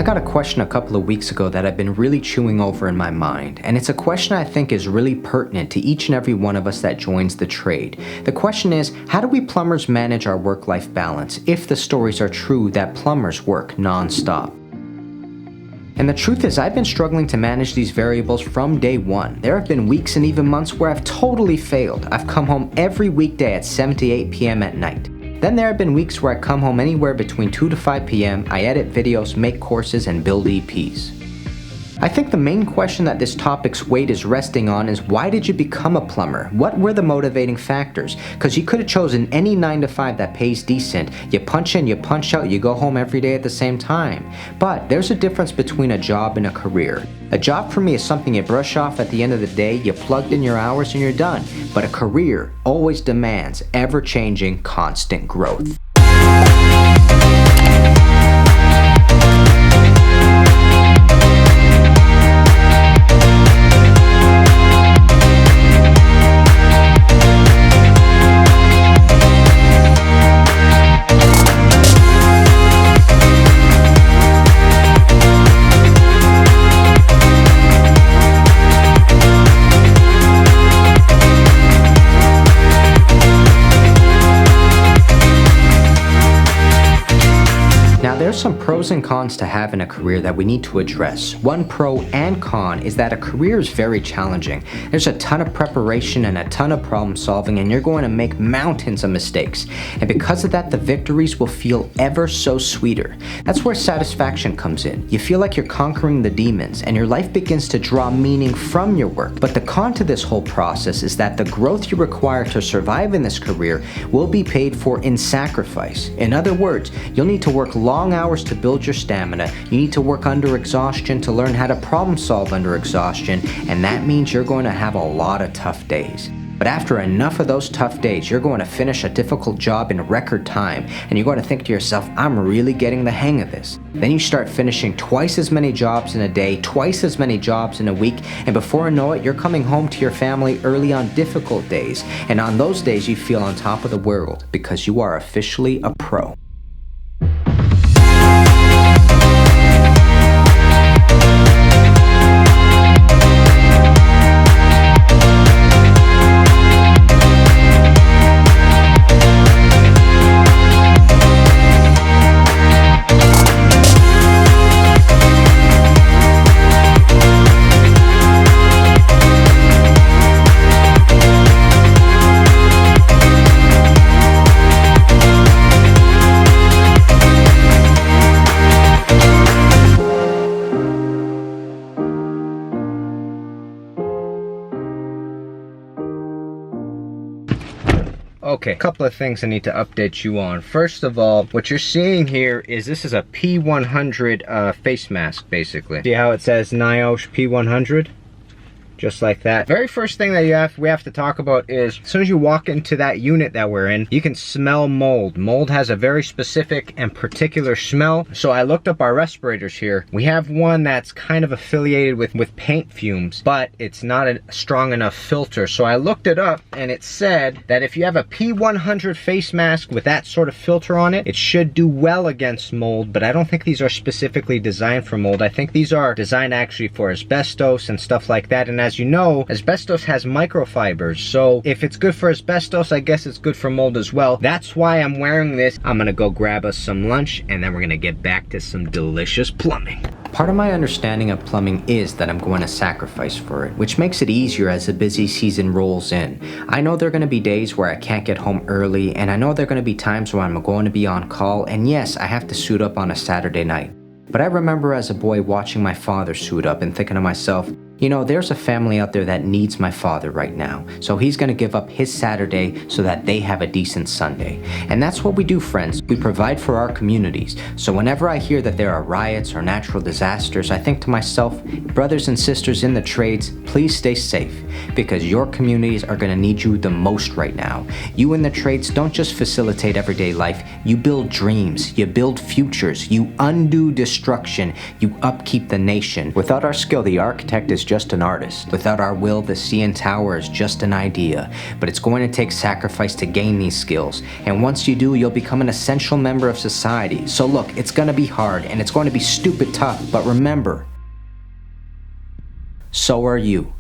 I got a question a couple of weeks ago that I've been really chewing over in my mind, and it's a question I think is really pertinent to each and every one of us that joins the trade. The question is, how do we plumbers manage our work-life balance if the stories are true that plumbers work non-stop? And the truth is, I've been struggling to manage these variables from day one. There have been weeks and even months where I've totally failed. I've come home every weekday at 7 to 8 p.m. at night. Then there have been weeks where I come home anywhere between 2 to 5 p.m., I edit videos, make courses, and build EPs. I think the main question that this topic's weight is resting on is, why did you become a plumber? What were the motivating factors? Because you could have chosen any 9 to 5 that pays decent. You punch in, you punch out, you go home every day at the same time. But there's a difference between a job and a career. A job for me is something you brush off at the end of the day, you plugged in your hours and you're done. But a career always demands ever-changing, constant growth. There's some pros and cons to having a career that we need to address. One pro and con is that a career is very challenging. There's a ton of preparation and a ton of problem solving, and you're going to make mountains of mistakes. And because of that, the victories will feel ever so sweeter. That's where satisfaction comes in. You feel like you're conquering the demons, and your life begins to draw meaning from your work. But the con to this whole process is that the growth you require to survive in this career will be paid for in sacrifice. In other words, you'll need to work long hours to build your stamina. You need to work under exhaustion to learn how to problem solve under exhaustion, and that means you're going to have a lot of tough days. But after enough of those tough days, you're going to finish a difficult job in record time, and you're going to think to yourself, I'm really getting the hang of this. Then you start finishing twice as many jobs in a day, twice as many jobs in a week, and before you know it, you're coming home to your family early on difficult days. And on those days, you feel on top of the world because you are officially a pro. Okay, a couple of things I need to update you on. First of all, what you're seeing here is this is a P100 face mask, basically. See how it says NIOSH P100? Just like that. Very first thing that we have to talk about is, as soon as you walk into that unit that we're in, you can smell mold. Mold has a very specific and particular smell. So I looked up our respirators here. We have one that's kind of affiliated with paint fumes, but it's not a strong enough filter. So I looked it up, and it said that if you have a P100 face mask with that sort of filter on it, it should do well against mold, but I don't think these are specifically designed for mold. I think these are designed actually for asbestos and stuff like that. And as you know, asbestos has microfibers, so if it's good for asbestos, I guess it's good for mold as well. That's why I'm wearing this. I'm gonna go grab us some lunch, and then we're gonna get back to some delicious plumbing. Part of my understanding of plumbing is that I'm going to sacrifice for it, which makes it easier as the busy season rolls in. I know there are going to be days where I can't get home early, and I know there are going to be times where I'm going to be on call, and yes, I have to suit up on a Saturday night. But I remember as a boy watching my father suit up and thinking to myself, you know, there's a family out there that needs my father right now, so he's gonna give up his Saturday so that they have a decent Sunday. And that's what we do, friends. We provide for our communities. So whenever I hear that there are riots or natural disasters, I think to myself, brothers and sisters in the trades, please stay safe, because your communities are gonna need you the most right now. You in the trades don't just facilitate everyday life, you build dreams, you build futures, you undo destruction, you upkeep the nation. Without our skill, the architect is just an artist. Without our will, the CN Tower is just an idea. But it's going to take sacrifice to gain these skills. And once you do, you'll become an essential member of society. So look, it's gonna be hard and it's going to be stupid tough. But remember, so are you.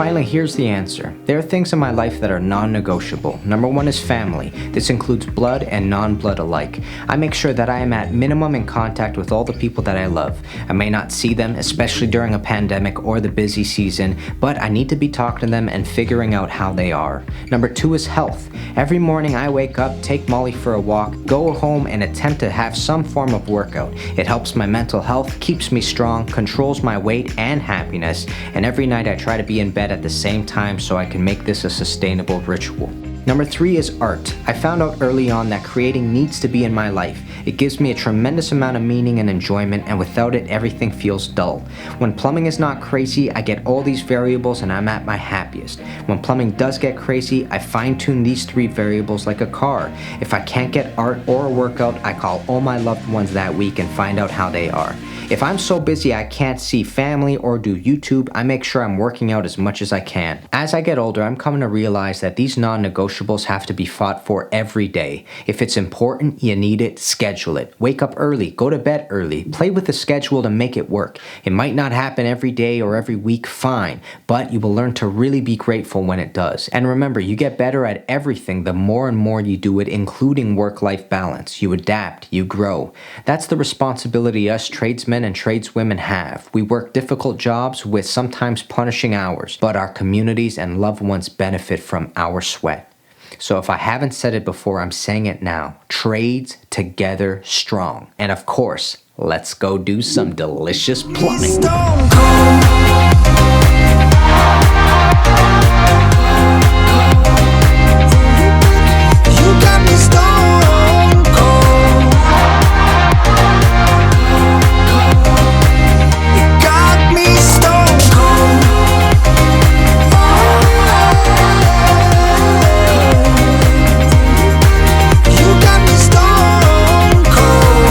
Finally, here's the answer. There are things in my life that are non-negotiable. Number one is family. This includes blood and non-blood alike. I make sure that I am at minimum in contact with all the people that I love. I may not see them, especially during a pandemic or the busy season, but I need to be talking to them and figuring out how they are. Number two is health. Every morning I wake up, take Molly for a walk, go home and attempt to have some form of workout. It helps my mental health, keeps me strong, controls my weight and happiness, and every night I try to be in bed at the same time so I can make this a sustainable ritual. Number three is art. I found out early on that creating needs to be in my life. It gives me a tremendous amount of meaning and enjoyment, and without it, everything feels dull. When plumbing is not crazy, I get all these variables and I'm at my happiest. When plumbing does get crazy, I fine-tune these three variables like a car. If I can't get art or a workout, I call all my loved ones that week and find out how they are. If I'm so busy I can't see family or do YouTube, I make sure I'm working out as much as I can. As I get older, I'm coming to realize that these non-negotiables have to be fought for every day. If it's important, you need it, schedule it. Wake up early, go to bed early, play with the schedule to make it work. It might not happen every day or every week, fine, but you will learn to really be grateful when it does. And remember, you get better at everything the more and more you do it, including work-life balance. You adapt, you grow. That's the responsibility us tradesmen and tradeswomen have. We work difficult jobs with sometimes punishing hours, but our communities and loved ones benefit from our sweat. So if I haven't said it before, I'm saying it now. Trades together strong. And of course, let's go do some delicious plumbing.